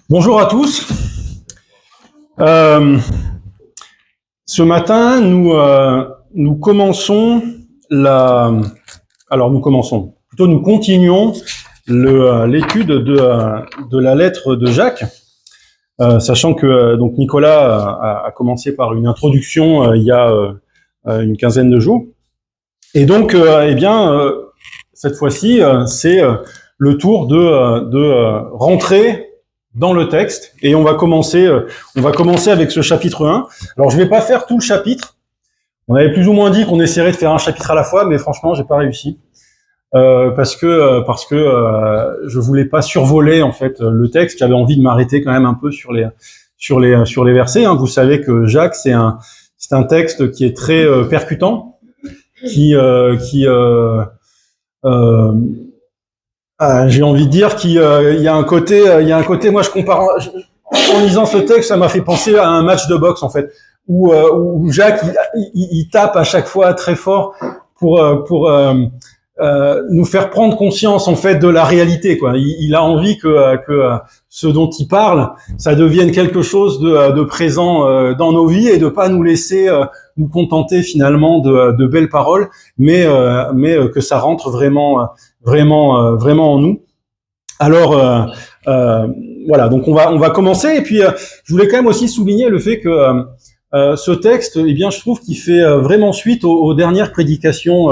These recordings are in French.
Bonjour à tous. Ce matin, nous commençons nous continuons l'étude de la lettre de Jacques, sachant que donc Nicolas a commencé par une introduction il y a une quinzaine de jours. Et donc, cette fois-ci, c'est le tour de rentrer dans le texte, et on va commencer avec ce chapitre 1. Alors, je vais pas faire tout le chapitre. On avait plus ou moins dit qu'on essaierait de faire un chapitre à la fois, mais franchement, j'ai pas réussi. Parce que je voulais pas survoler, en fait, le texte. J'avais envie de m'arrêter quand même un peu sur les versets, hein. Vous savez que Jacques, c'est un texte qui est très percutant, j'ai envie de dire qu'il y a un côté, moi je compare, en lisant ce texte, ça m'a fait penser à un match de boxe en fait, où Jacques il tape à chaque fois très fort pour nous faire prendre conscience en fait de la réalité, quoi. Il a envie que ce dont il parle, ça devienne quelque chose de présent dans nos vies, et de pas nous laisser nous contenter finalement de belles paroles, mais que ça rentre vraiment en nous. Alors voilà, donc on va commencer, et puis je voulais quand même aussi souligner le fait que ce texte, eh bien, je trouve qu'il fait vraiment suite aux dernières prédications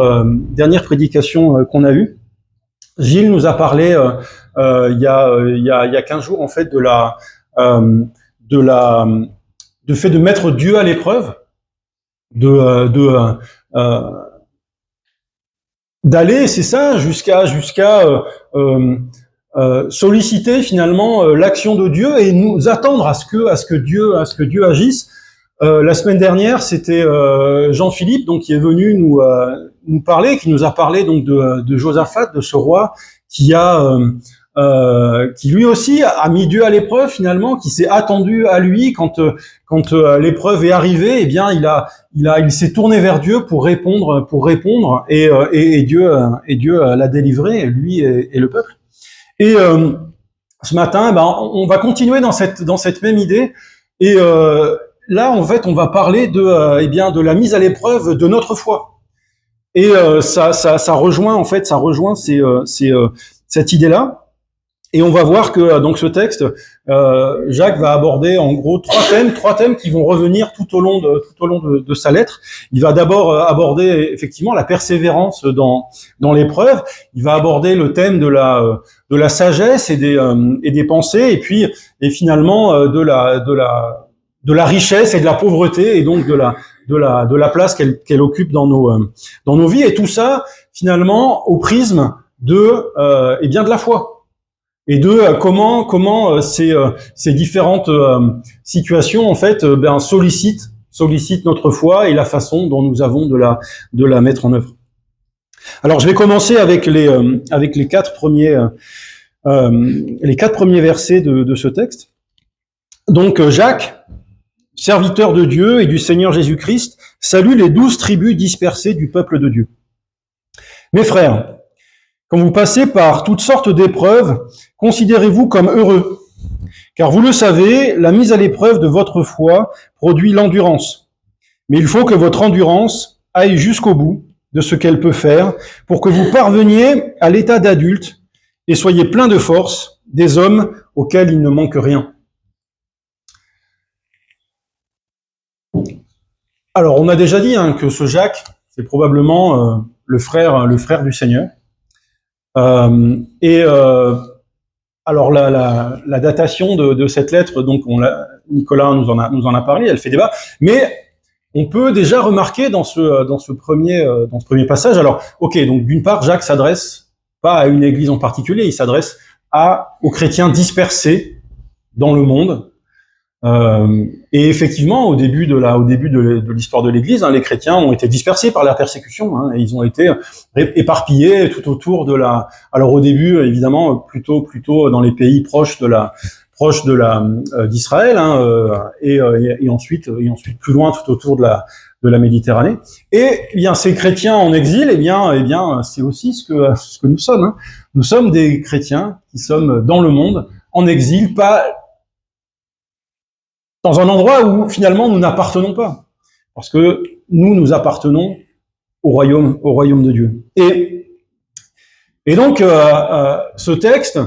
qu'on a eues. Gilles nous a parlé il y a 15 jours en fait du fait de mettre Dieu à l'épreuve, d'aller, c'est ça, jusqu'à solliciter finalement l'action de Dieu, et nous attendre à ce que Dieu agisse. La semaine dernière, c'était Jean-Philippe, donc qui est venu nous parler, qui nous a parlé donc de Josaphat, de ce roi qui lui aussi a mis Dieu à l'épreuve finalement, qui s'est attendu à lui quand l'épreuve est arrivée. Eh bien, il s'est tourné vers Dieu pour répondre, et Dieu l'a délivré, lui et le peuple. Et ce matin, on va continuer dans cette même idée, et là, en fait, on va parler de la mise à l'épreuve de notre foi. Et ça rejoint cette idée-là. Et on va voir que donc ce texte, Jacques va aborder en gros trois thèmes qui vont revenir tout au long de sa lettre. Il va d'abord aborder effectivement la persévérance dans l'épreuve. Il va aborder le thème de la sagesse et des pensées, et finalement de la richesse et de la pauvreté, et donc de la place qu'elle occupe dans nos vies, et tout ça finalement au prisme de la foi, et de comment ces différentes situations en fait sollicitent notre foi et la façon dont nous avons de la mettre en œuvre. Alors je vais commencer avec les quatre premiers versets de ce texte. Donc Jacques, serviteur de Dieu et du Seigneur Jésus-Christ, salue les 12 tribus dispersées du peuple de Dieu. Mes frères, quand vous passez par toutes sortes d'épreuves, considérez-vous comme heureux, car vous le savez, la mise à l'épreuve de votre foi produit l'endurance. Mais il faut que votre endurance aille jusqu'au bout de ce qu'elle peut faire, pour que vous parveniez à l'état d'adulte et soyez pleins de force, des hommes auxquels il ne manque rien. Alors, on a déjà dit que ce Jacques, c'est probablement le frère du Seigneur. Alors la datation de cette lettre, donc Nicolas nous en a parlé, elle fait débat, mais on peut déjà remarquer dans ce premier passage. Alors, ok, donc d'une part, Jacques s'adresse pas à une église en particulier, il s'adresse aux chrétiens dispersés dans le monde. Et effectivement, au début de l'histoire de l'Église, les chrétiens ont été dispersés par la persécution, et ils ont été éparpillés tout autour alors au début, évidemment, plutôt dans les pays proches d'Israël, et ensuite plus loin, tout autour de la Méditerranée. Et bien ces chrétiens en exil, c'est aussi ce que nous sommes. Nous sommes des chrétiens qui sommes dans le monde en exil, pas dans un endroit où finalement nous n'appartenons pas, parce que nous appartenons au royaume de Dieu. Et donc ce texte,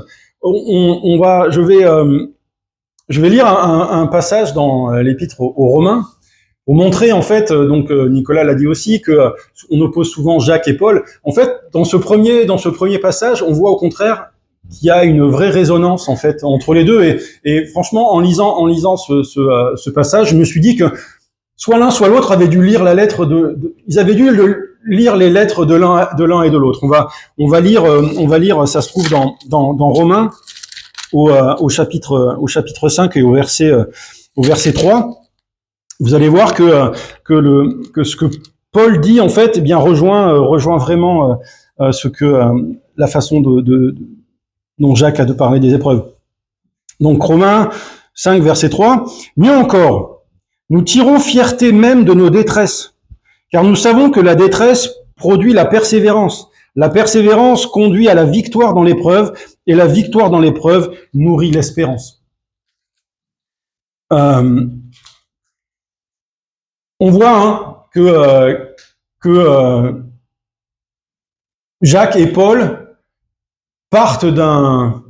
je vais lire un passage dans l'épître aux Romains pour montrer en fait, donc Nicolas l'a dit aussi, que on oppose souvent Jacques et Paul. En fait, dans ce premier passage, on voit au contraire qu'il y a une vraie résonance en fait entre les deux. Et franchement, en lisant ce passage, je me suis dit que soit l'un soit l'autre avait dû lire la lettre ils avaient dû lire les lettres de l'un et de l'autre. On va lire, ça se trouve dans Romains au chapitre 5 et au verset 3. Vous allez voir que ce que Paul dit en fait, eh bien rejoint vraiment ce que la façon dont Jacques a de parler des épreuves. Donc Romains 5 verset 3. Mieux encore, nous tirons fierté même de nos détresses, car nous savons que la détresse produit la persévérance. La persévérance conduit à la victoire dans l'épreuve, et la victoire dans l'épreuve nourrit l'espérance. On voit que Jacques et Paul partent d'un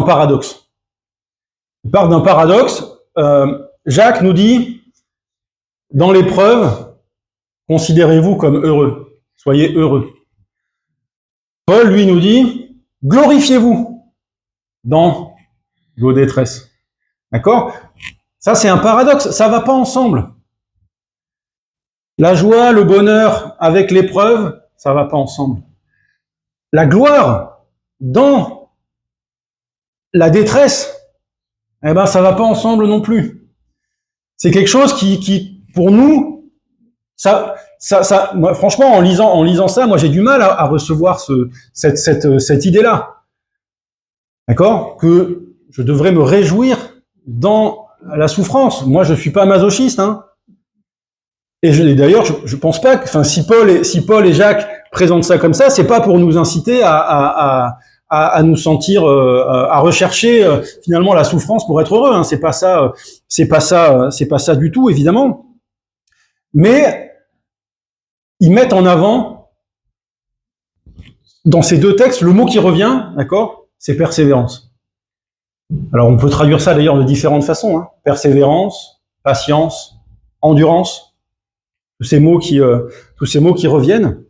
paradoxe. Ils partent d'un paradoxe. Jacques nous dit, dans l'épreuve, considérez-vous comme heureux. Soyez heureux. Paul, lui, nous dit, glorifiez-vous dans vos détresses. D'accord ? Ça, c'est un paradoxe. Ça va pas ensemble. La joie, le bonheur avec l'épreuve, ça va pas ensemble. La gloire dans la détresse, eh ben, ça va pas ensemble non plus. C'est quelque chose qui pour nous, moi, franchement, en lisant ça, moi, j'ai du mal à recevoir cette idée-là. D'accord ? Que je devrais me réjouir dans la souffrance. Moi, je suis pas masochiste, hein. Et d'ailleurs, je pense pas que, enfin, si Paul et Jacques présentent ça comme ça, c'est pas pour nous inciter à nous sentir, à rechercher finalement la souffrance pour être heureux. Hein. C'est pas ça du tout, évidemment. Mais ils mettent en avant dans ces deux textes le mot qui revient, d'accord, c'est persévérance. Alors on peut traduire ça d'ailleurs de différentes façons. Hein. Persévérance, patience, endurance. Tous ces mots qui reviennent.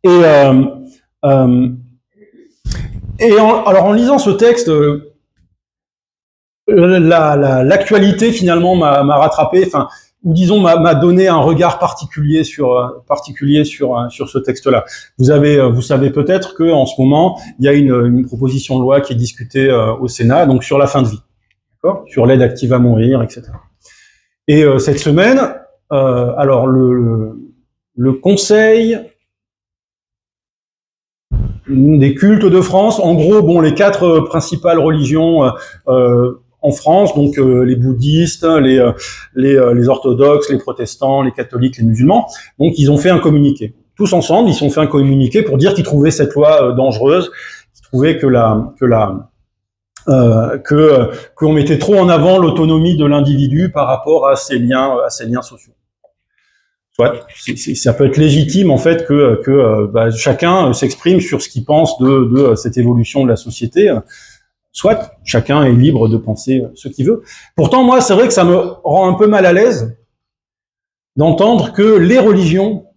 Alors en lisant ce texte, l'actualité finalement m'a rattrapé, enfin, ou disons m'a donné un regard particulier sur ce texte-là. Vous savez peut-être que en ce moment il y a une proposition de loi qui est discutée au Sénat, donc sur la fin de vie, d'accord, sur l'aide active à mourir, etc. Et cette semaine, alors le Conseil des cultes de France, en gros, bon, les 4 principales religions en France, donc les bouddhistes, les orthodoxes, les protestants, les catholiques, les musulmans, donc ils ont fait un communiqué. Tous ensemble, ils ont fait un communiqué pour dire qu'ils trouvaient cette loi dangereuse, qu'ils trouvaient qu'on mettait trop en avant l'autonomie de l'individu par rapport à ses liens sociaux. Ouais, ça peut être légitime en fait que chacun s'exprime sur ce qu'il pense de cette évolution de la société. Soit chacun est libre de penser ce qu'il veut. Pourtant, moi, c'est vrai que ça me rend un peu mal à l'aise d'entendre que les religions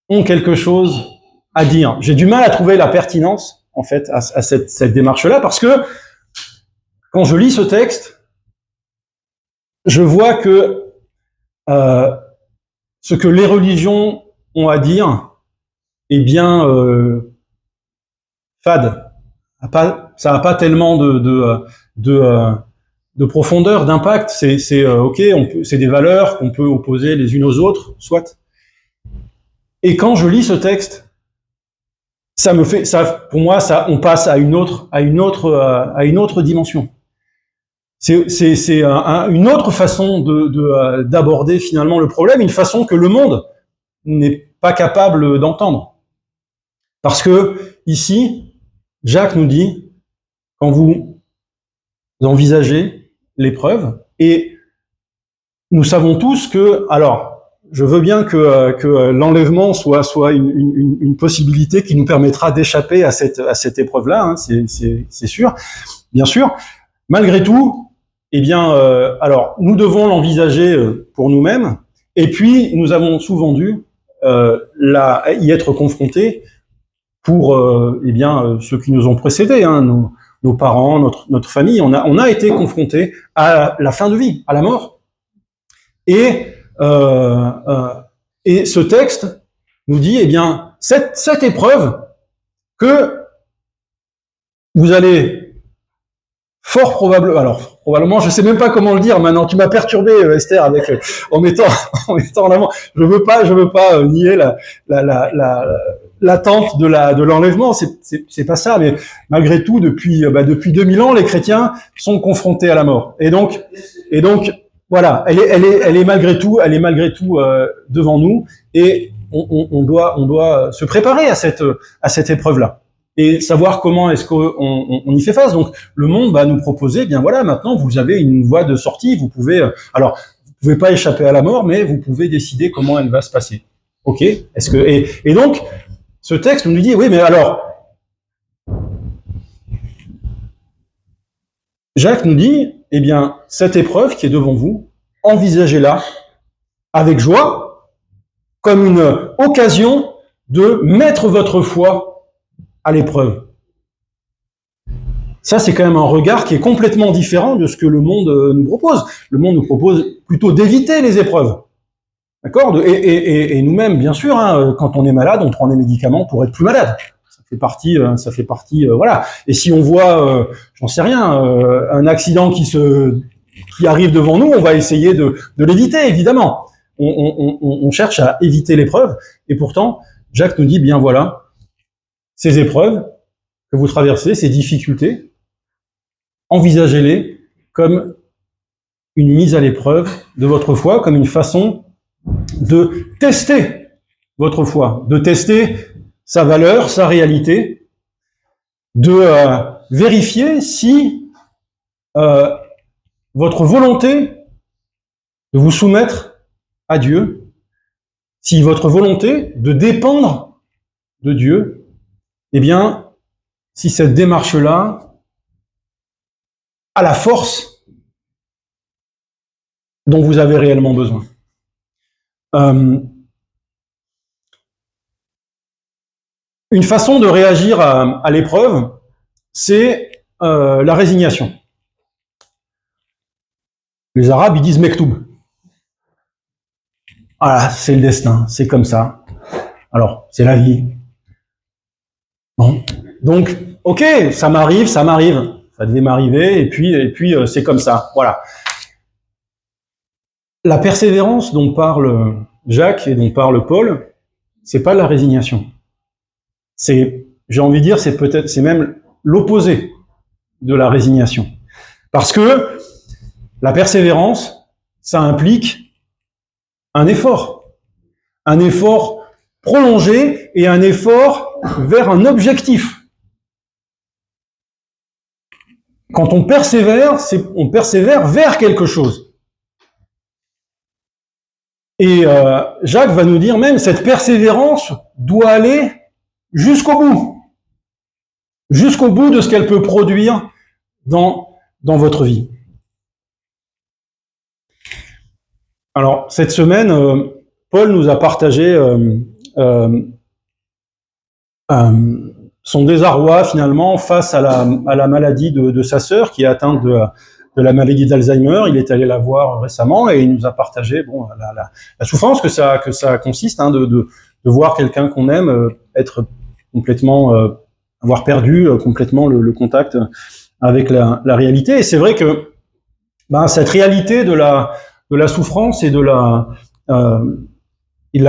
ont quelque chose à dire. J'ai du mal à trouver la pertinence en fait à cette démarche-là parce que quand je lis ce texte, je vois que ce que les religions ont à dire est bien fade. Ça n'a pas tellement de profondeur, d'impact. C'est ok, c'est des valeurs qu'on peut opposer les unes aux autres, soit. Et quand je lis ce texte, pour moi, on passe à une autre dimension. C'est une autre façon d'aborder finalement le problème, une façon que le monde n'est pas capable d'entendre. Parce que ici, Jacques nous dit, quand vous envisagez l'épreuve, et nous savons tous que, alors, je veux bien que l'enlèvement soit une possibilité qui nous permettra d'échapper à cette épreuve-là, hein, c'est sûr, bien sûr. Malgré tout, eh bien, alors, nous devons l'envisager pour nous-mêmes, et puis nous avons souvent dû y être confrontés pour eh bien ceux qui nous ont précédés, hein, nos parents, notre famille. On a été confrontés à la fin de vie, à la mort. Et ce texte nous dit, eh bien, cette épreuve que vous allez fort probablement, alors probablement, je sais même pas comment le dire maintenant. Tu m'as perturbé, Esther, avec en mettant en avant. Je veux pas nier l'attente de l'enlèvement. C'est pas ça, mais malgré tout, depuis 2000 ans, les chrétiens sont confrontés à la mort. Et donc voilà, elle est malgré tout devant nous, et on doit se préparer à cette épreuve-là et savoir comment est-ce qu'on y fait face. Donc le monde va nous proposer, bien voilà, maintenant vous avez une voie de sortie, vous pouvez, alors vous pouvez pas échapper à la mort, mais vous pouvez décider comment elle va se passer. Ok? Est-ce que et donc ce texte nous dit, oui, mais alors Jacques nous dit, eh bien cette épreuve qui est devant vous, envisagez-la avec joie, comme une occasion de mettre votre foi à l'épreuve. Ça, c'est quand même un regard qui est complètement différent de ce que le monde nous propose. Le monde nous propose plutôt d'éviter les épreuves. D'accord? Et nous-mêmes, bien sûr, hein, quand on est malade, on prend des médicaments pour être plus malade. Ça fait partie, voilà. Et si on voit, j'en sais rien, un accident qui arrive devant nous, on va essayer de l'éviter, évidemment. On cherche à éviter l'épreuve. Et pourtant, Jacques nous dit, bien voilà, ces épreuves que vous traversez, ces difficultés, envisagez-les comme une mise à l'épreuve de votre foi, comme une façon de tester votre foi, de tester sa valeur, sa réalité, de vérifier si votre volonté de vous soumettre à Dieu, si votre volonté de dépendre de Dieu, eh bien, si cette démarche-là a la force dont vous avez réellement besoin. Une façon de réagir à l'épreuve, c'est la résignation. Les Arabes, ils disent mektoub. Voilà, c'est le destin, c'est comme ça. Alors, c'est la vie. Bon. Donc, ok, ça m'arrive, ça devait m'arriver, et puis c'est comme ça. Voilà. La persévérance dont parle Jacques et dont parle Paul, c'est pas la résignation. J'ai envie de dire, c'est même l'opposé de la résignation. Parce que la persévérance, ça implique un effort prolongé et un effort vers un objectif. Quand on persévère vers quelque chose. Et Jacques va nous dire même, cette persévérance doit aller jusqu'au bout de ce qu'elle peut produire dans votre vie. Alors, cette semaine, Paul nous a partagé son désarroi finalement face à la maladie de sa sœur qui est atteinte de la maladie d'Alzheimer. Il est allé la voir récemment et il nous a partagé la souffrance que ça consiste, hein, de voir quelqu'un qu'on aime être complètement avoir perdu complètement le contact avec la réalité. Et c'est vrai que cette réalité de la souffrance et de la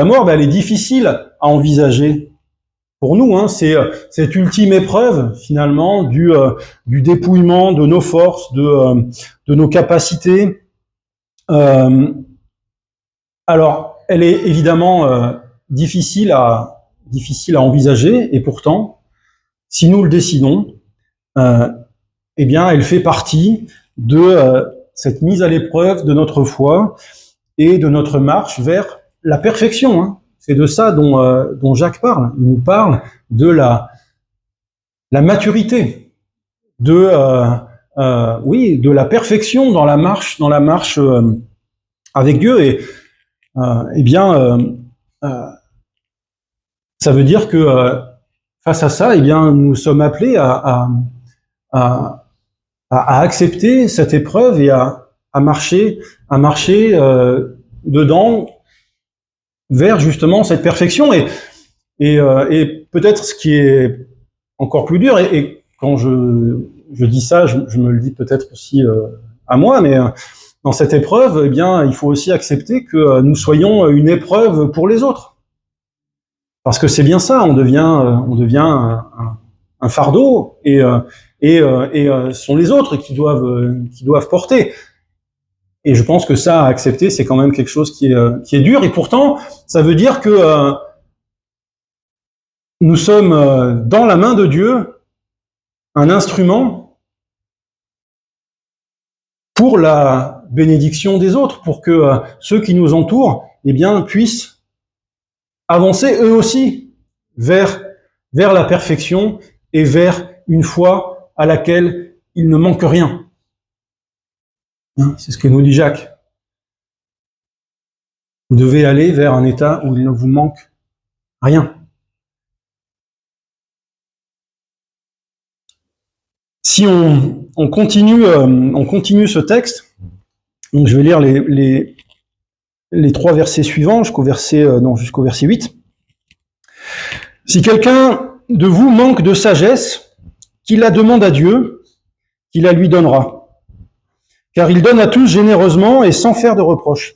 mort, elle est difficile à envisager pour nous, hein. C'est cette ultime épreuve finalement du dépouillement de nos forces, de nos capacités. Alors, elle est évidemment difficile à envisager, et pourtant, si nous le décidons, eh bien, elle fait partie de cette mise à l'épreuve de notre foi, et de notre marche vers la perfection. Hein. C'est de ça dont Jacques parle. Il nous parle de la maturité, de la perfection dans la marche avec Dieu. Et ça veut dire que face à ça, nous sommes appelés à accepter cette épreuve et à marcher dedans vers justement cette perfection. Et peut-être ce qui est encore plus dur, et quand je dis ça, je me le dis peut-être aussi à moi, mais dans cette épreuve, il faut aussi accepter que nous soyons une épreuve pour les autres. Parce que c'est bien ça, on devient un fardeau, et ce sont les autres qui doivent porter. Et je pense que ça, à accepter, c'est quand même quelque chose qui est dur, et pourtant, ça veut dire que nous sommes dans la main de Dieu, un instrument pour la bénédiction des autres, pour que ceux qui nous entourent, puissent avancer eux aussi vers la perfection et vers une foi à laquelle il ne manque rien. C'est ce que nous dit Jacques. Vous devez aller vers un état où il ne vous manque rien. Si on continue ce texte, donc je vais lire les 3 versets suivants jusqu'au verset 8. Si quelqu'un de vous manque de sagesse, qu'il la demande à Dieu, qu'il la lui donnera. Car il donne à tous généreusement et sans faire de reproche.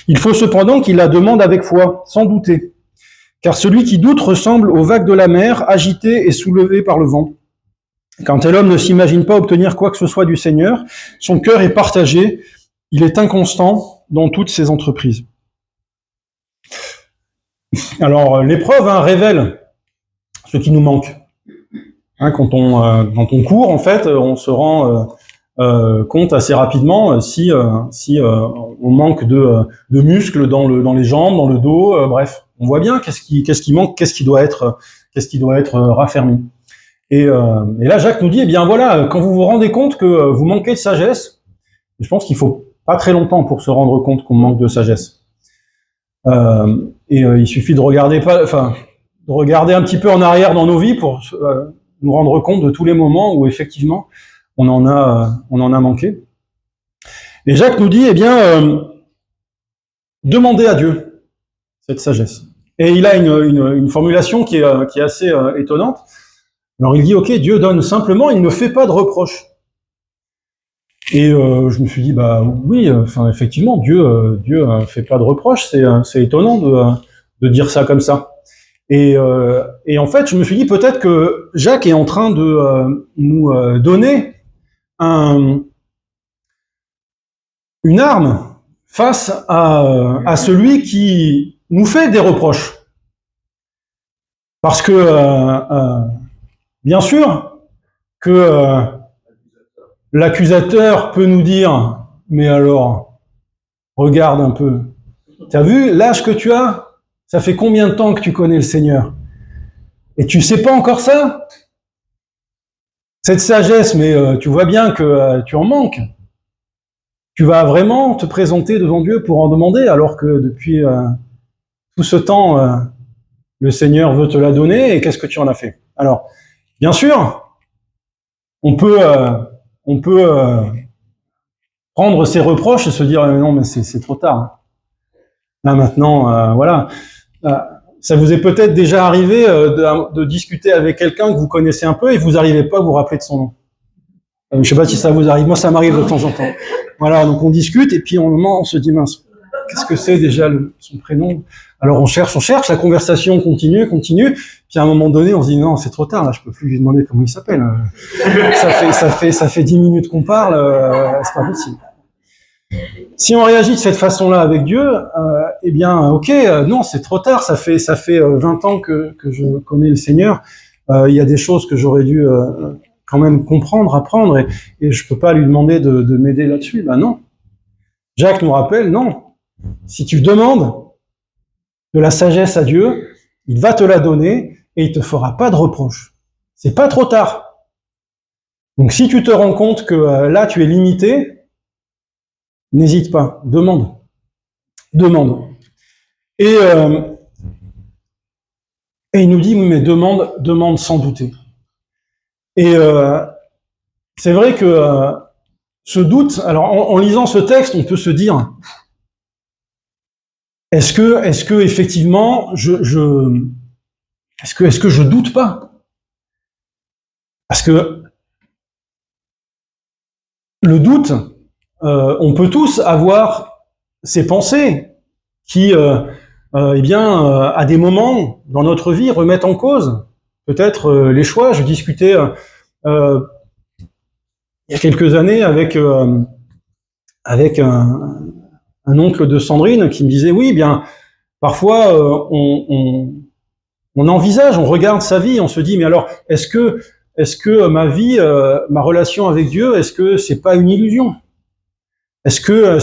Il faut cependant qu'il la demande avec foi, sans douter. Car celui qui doute ressemble aux vagues de la mer, agitées et soulevées par le vent. Quand tel homme ne s'imagine pas obtenir quoi que ce soit du Seigneur, son cœur est partagé, il est inconstant dans toutes ses entreprises. Alors, l'épreuve révèle ce qui nous manque. Quand on court, en fait, on se rend compte assez rapidement si on manque de muscles dans les jambes, dans le dos, bref, on voit bien qu'est-ce qui manque, qu'est-ce qui doit être raffermi. Et là, Jacques nous dit, quand vous vous rendez compte que vous manquez de sagesse, je pense qu'il faut pas très longtemps pour se rendre compte qu'on manque de sagesse. Il suffit de regarder un petit peu en arrière dans nos vies pour nous rendre compte de tous les moments où effectivement on en a manqué. Et Jacques nous dit, demandez à Dieu cette sagesse. Et il a une formulation qui est assez étonnante. Alors il dit, ok, Dieu donne simplement, il ne fait pas de reproches. Et je me suis dit, oui, effectivement, Dieu fait pas de reproches, c'est étonnant de dire ça comme ça. Et en fait, je me suis dit peut-être que Jacques est en train de nous donner une arme face à celui qui nous fait des reproches. Parce que bien sûr que l'accusateur peut nous dire, mais alors, regarde un peu, t'as vu l'âge que tu as? Ça fait combien de temps que tu connais le Seigneur? Et tu sais pas encore ça? Cette sagesse, mais tu vois bien que tu en manques. Tu vas vraiment te présenter devant Dieu pour en demander, alors que depuis tout ce temps, le Seigneur veut te la donner, et qu'est-ce que tu en as fait? Alors, bien sûr, on peut prendre ses reproches et se dire non, mais c'est trop tard. Là maintenant, voilà. Ça vous est peut-être déjà arrivé de discuter avec quelqu'un que vous connaissez un peu et vous n'arrivez pas à vous rappeler de son nom. Je ne sais pas si ça vous arrive. Moi, ça m'arrive de temps en temps. Voilà, donc on discute et puis au moment on se dit mince, qu'est-ce que c'est déjà son prénom? Alors on cherche, la conversation continue. Puis à un moment donné, on se dit non, c'est trop tard. Là, je peux plus lui demander comment il s'appelle. Ça fait 10 minutes qu'on parle. C'est pas possible. Si on réagit de cette façon-là avec Dieu, non, c'est trop tard. Ça fait 20 ans que je connais le Seigneur. Il y a des choses que j'aurais dû quand même comprendre, apprendre, et je peux pas lui demander de m'aider là-dessus. Non. Jacques nous rappelle, non. Si tu demandes de la sagesse à Dieu, il va te la donner et il te fera pas de reproche. C'est pas trop tard. Donc si tu te rends compte que là tu es limité, n'hésite pas, demande. Demande. Et il nous dit, oui, mais demande sans douter. Et c'est vrai que ce doute, alors en lisant ce texte, on peut se dire, est-ce que effectivement, est-ce que je doute pas? Parce que le doute, on peut tous avoir ces pensées qui, à des moments dans notre vie, remettent en cause peut-être les choix. Je discutais il y a quelques années avec un oncle de Sandrine qui me disait, oui, bien, parfois on envisage, on regarde sa vie, on se dit, mais alors, est-ce que ma vie, ma relation avec Dieu, est-ce que c'est pas une illusion? Est-ce que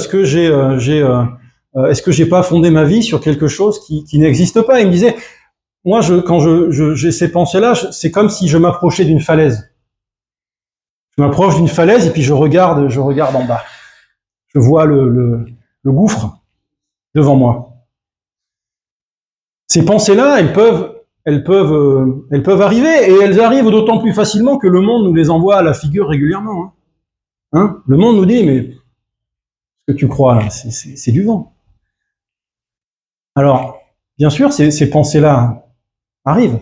est-ce que j'ai pas fondé ma vie sur quelque chose qui n'existe pas? Il me disait, moi, quand j'ai ces pensées-là, c'est comme si je m'approchais d'une falaise. Je m'approche d'une falaise et puis je regarde en bas. Je vois le gouffre devant moi. Ces pensées-là, elles peuvent arriver, et elles arrivent d'autant plus facilement que le monde nous les envoie à la figure régulièrement. Hein, le monde nous dit, mais ce que tu crois là, c'est du vent. Alors, bien sûr, ces pensées-là arrivent.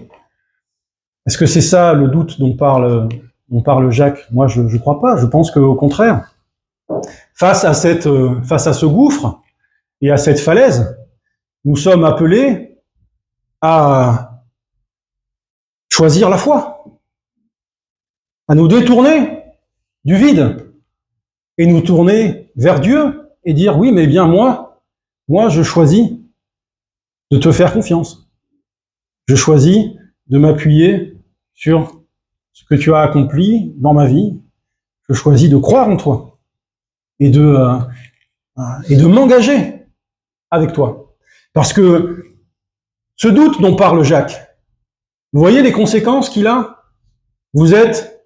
Est-ce que c'est ça le doute dont parle Jacques? Moi, je ne crois pas. Je pense qu'au contraire, face à ce gouffre et à cette falaise, nous sommes appelés à choisir la foi, à nous détourner du vide et nous tourner vers Dieu et dire, oui, mais bien moi, je choisis de te faire confiance. Je choisis de m'appuyer sur ce que tu as accompli dans ma vie. Je choisis de croire en toi et de m'engager avec toi. Parce que ce doute dont parle Jacques, vous voyez les conséquences qu'il a? Vous êtes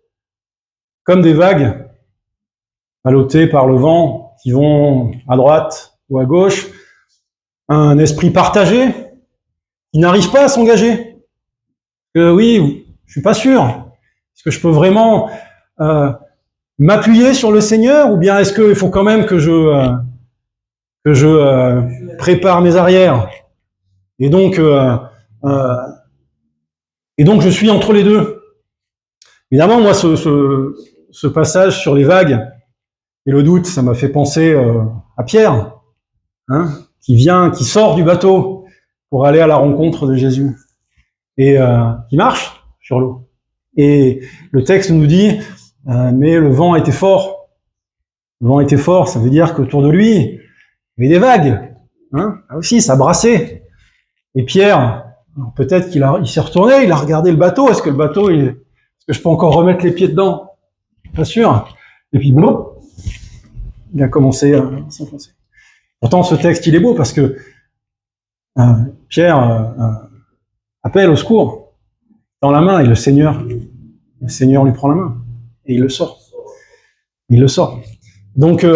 comme des vagues ballottées par le vent qui vont à droite ou à gauche, un esprit partagé qui n'arrive pas à s'engager. Oui, je suis pas sûr. Est-ce que je peux vraiment m'appuyer sur le Seigneur, ou bien est-ce qu'il faut quand même que je prépare mes arrières? Et donc je suis entre les deux. Évidemment, moi, ce passage sur les vagues et le doute, ça m'a fait penser à Pierre, hein, qui sort du bateau pour aller à la rencontre de Jésus et qui marche sur l'eau. Et le texte nous dit, mais le vent était fort. Le vent était fort, ça veut dire qu'autour de lui, il y avait des vagues. Hein, là aussi, ça brassait. Et Pierre, peut-être il s'est retourné, il a regardé le bateau. Est-ce que le bateau, est-ce que je peux encore remettre les pieds dedans? Pas sûr. Et puis, boum, il a commencé à s'enfoncer. Pourtant, ce texte, il est beau parce que Pierre appelle au secours dans la main, et le Seigneur lui prend la main et il le sort. Il le sort. Donc,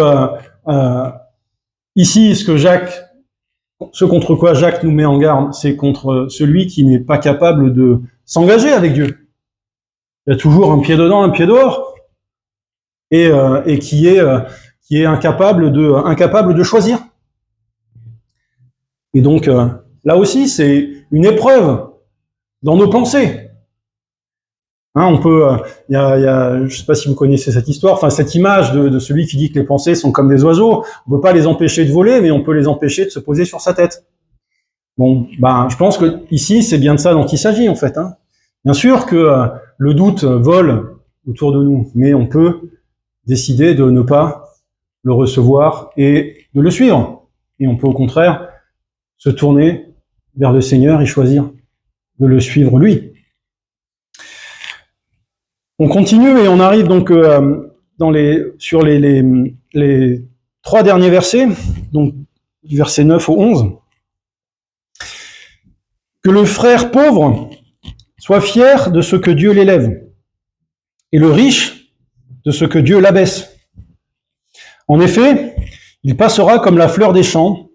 ici, ce contre quoi Jacques nous met en garde, c'est contre celui qui n'est pas capable de s'engager avec Dieu. Il y a toujours un pied dedans, un pied dehors, et qui est incapable de choisir. Et donc, là aussi, c'est une épreuve dans nos pensées. Hein, on peut, je ne sais pas si vous connaissez cette histoire, enfin cette image de celui qui dit que les pensées sont comme des oiseaux. On ne peut pas les empêcher de voler, mais on peut les empêcher de se poser sur sa tête. Bon, je pense que ici, c'est bien de ça dont il s'agit en fait. Hein. Bien sûr que le doute vole autour de nous, mais on peut décider de ne pas le recevoir et de le suivre. Et on peut au contraire se tourner vers le Seigneur et choisir de le suivre lui. On continue et on arrive donc sur les 3 derniers versets. Donc du verset 9 au 11. Que le frère pauvre soit fier de ce que Dieu l'élève, et le riche de ce que Dieu l'abaisse. En effet, il passera comme la fleur des champs.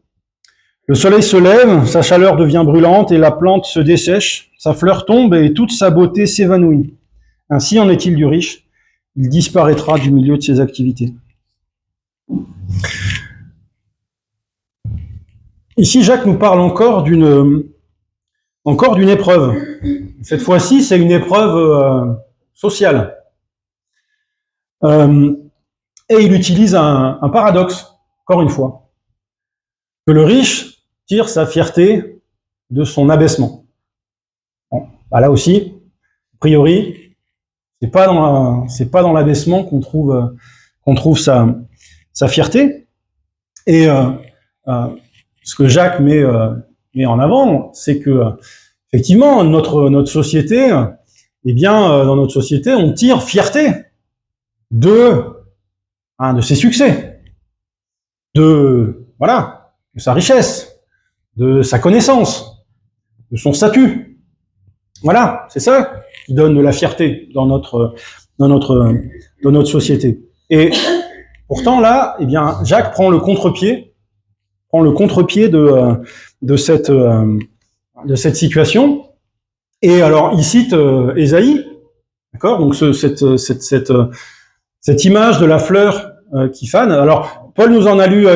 Le soleil se lève, sa chaleur devient brûlante et la plante se dessèche, sa fleur tombe et toute sa beauté s'évanouit. Ainsi en est-il du riche, il disparaîtra du milieu de ses activités. Ici, Jacques nous parle encore d'une épreuve. Cette fois-ci, c'est une épreuve sociale. Et il utilise un paradoxe, encore une fois, que le riche tire sa fierté de son abaissement. Bon, bah là aussi, a priori, c'est pas dans l'abaissement qu'on trouve sa fierté. Et ce que Jacques met en avant, c'est que effectivement notre société, eh bien dans notre société, on tire fierté de ses succès, de sa richesse, de sa connaissance, de son statut. Voilà, c'est ça qui donne de la fierté dans notre société. Et pourtant là, eh bien Jacques prend le contre-pied de cette situation. Et alors il cite Ésaïe, d'accord, donc cette image de la fleur qui fane. Alors Paul nous en a lu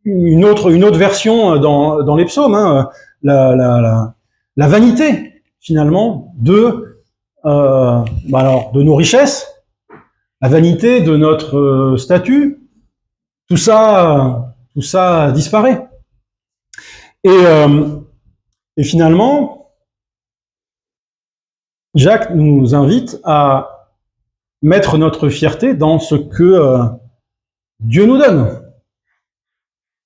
une autre version dans les psaumes, hein, la vanité finalement de nos richesses, la vanité de notre statut, tout ça disparaît. Et finalement, Jacques nous invite à mettre notre fierté dans ce que Dieu nous donne.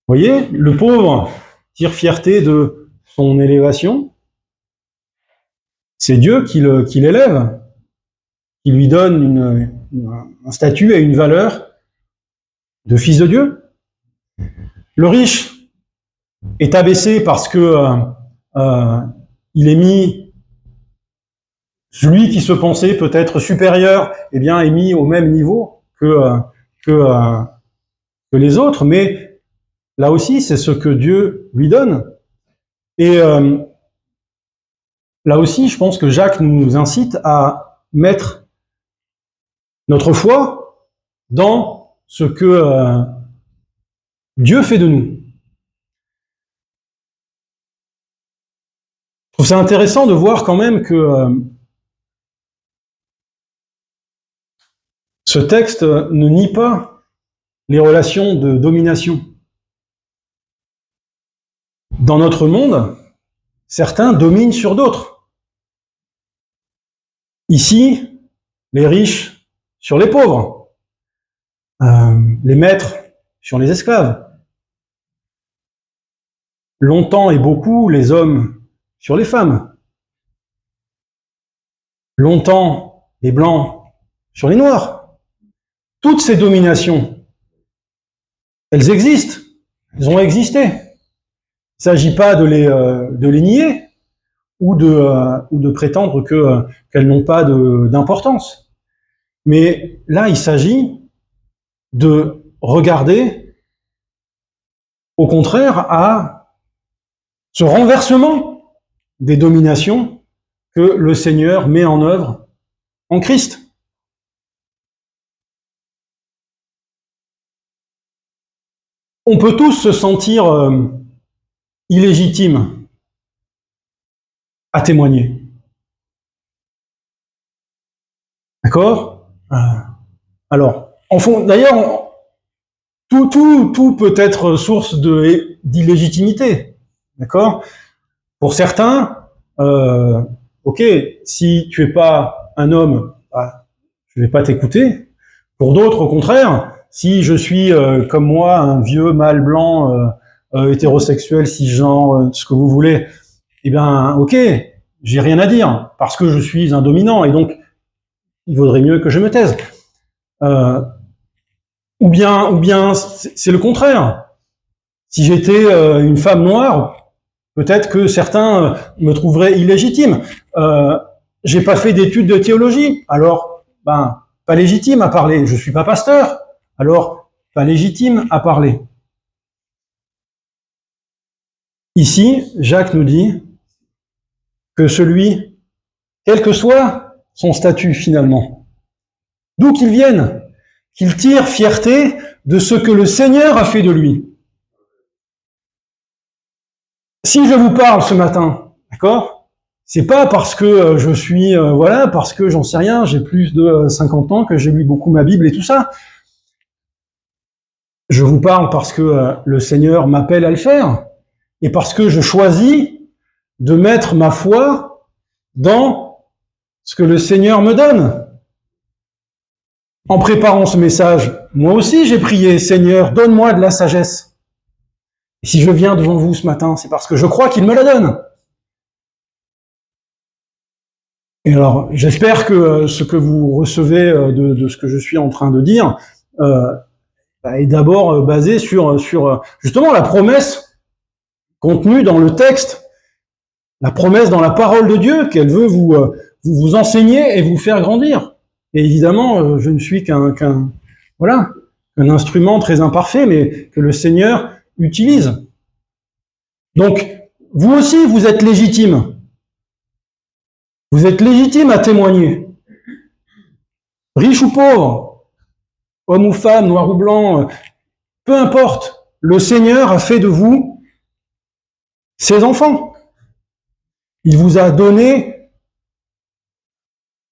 Vous voyez, le pauvre tire fierté de son élévation. C'est Dieu qui l'élève, qui lui donne un statut et une valeur de fils de Dieu. Le riche est abaissé parce que il est mis, celui qui se pensait peut-être supérieur, eh bien, est mis au même niveau que les autres, mais là aussi, c'est ce que Dieu lui donne. Et là aussi, je pense que Jacques nous incite à mettre notre foi dans ce que Dieu fait de nous. Je trouve ça intéressant de voir quand même que ce texte ne nie pas les relations de domination. Dans notre monde, certains dominent sur d'autres. Ici, les riches sur les pauvres, les maîtres sur les esclaves. Longtemps et beaucoup, les hommes sur les femmes. Longtemps, les blancs sur les noirs. Toutes ces dominations, elles existent, elles ont existé. Il ne s'agit pas de les nier ou de prétendre qu'elles n'ont pas d'importance. Mais là, il s'agit de regarder, au contraire, à ce renversement des dominations que le Seigneur met en œuvre en Christ. On peut tous se sentir illégitimes à témoigner. D'accord ? Alors, d'ailleurs, tout peut être source d'illégitimité. D'accord ? Pour certains, ok, si tu es pas un homme, je vais pas t'écouter. Pour d'autres, au contraire, si je suis comme moi, un vieux mâle blanc, hétérosexuel, cisgenre, ce que vous voulez, eh bien, ok, j'ai rien à dire parce que je suis un dominant et donc il vaudrait mieux que je me taise. Ou bien, c'est le contraire. Si j'étais une femme noire, peut-être que certains me trouveraient illégitime. J'ai pas fait d'études de théologie, alors pas légitime à parler. Je suis pas pasteur, alors pas légitime à parler. Ici, Jacques nous dit que celui, quel que soit son statut finalement, d'où qu'il vienne, qu'il tire fierté de ce que le Seigneur a fait de lui. Si je vous parle ce matin, d'accord, c'est pas parce que je suis, parce que j'en sais rien, j'ai plus de 50 ans, que j'ai lu beaucoup ma Bible et tout ça. Je vous parle parce que le Seigneur m'appelle à le faire, et parce que je choisis de mettre ma foi dans ce que le Seigneur me donne. En préparant ce message, moi aussi j'ai prié, Seigneur, donne-moi de la sagesse. Et si je viens devant vous ce matin, c'est parce que je crois qu'il me la donne. Et alors, j'espère que ce que vous recevez de ce que je suis en train de dire est d'abord basé sur justement la promesse contenue dans le texte, la promesse dans la parole de Dieu qu'elle veut vous enseigner et vous faire grandir. Et évidemment, je ne suis qu'un instrument très imparfait, mais que le Seigneur utilise. Donc, vous aussi, vous êtes légitime. Vous êtes légitime à témoigner. Riche ou pauvre, homme ou femme, noir ou blanc, peu importe, le Seigneur a fait de vous ses enfants. Il vous a donné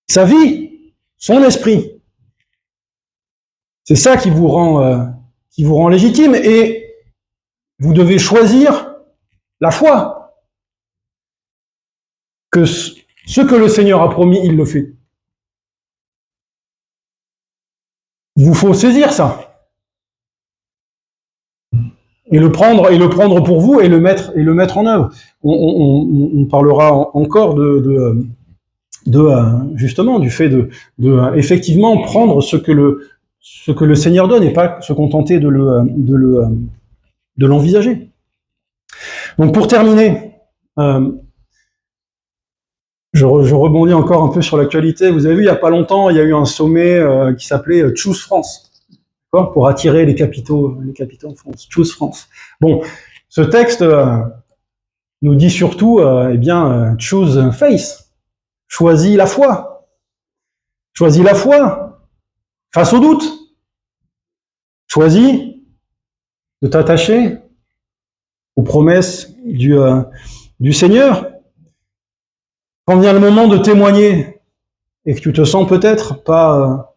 sa vie, son esprit. C'est ça qui vous rend légitime, et vous devez choisir la foi. Que ce que le Seigneur a promis, il le fait. Il vous faut saisir ça. Et le prendre pour vous et le mettre en œuvre. On parlera encore justement du fait de effectivement prendre ce que le Seigneur donne et pas se contenter de l'envisager. Donc pour terminer, je rebondis encore un peu sur l'actualité. Vous avez vu, il n'y a pas longtemps, il y a eu un sommet qui s'appelait Choose France, pour attirer les capitaux de France. Choose France. Bon, ce texte nous dit surtout, choose faith. Choisis la foi. Choisis la foi face au doute. Choisis de t'attacher aux promesses du Seigneur. Quand vient le moment de témoigner et que tu te sens peut-être pas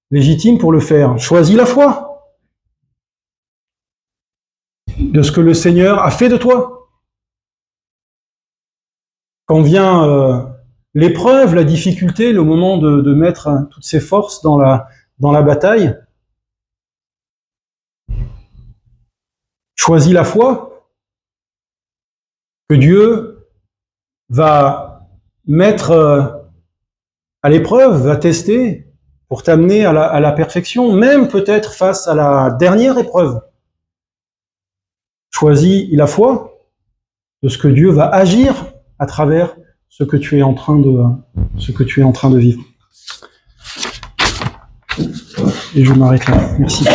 légitime pour le faire, choisis la foi de ce que le Seigneur a fait de toi. Quand vient l'épreuve, la difficulté, le moment de mettre toutes ses forces dans la bataille, choisis la foi que Dieu va mettre à l'épreuve, va tester pour t'amener à la perfection, même peut-être face à la dernière épreuve. Choisis la foi de ce que Dieu va agir à travers ce que tu es en train de vivre. Et je m'arrête là. Merci.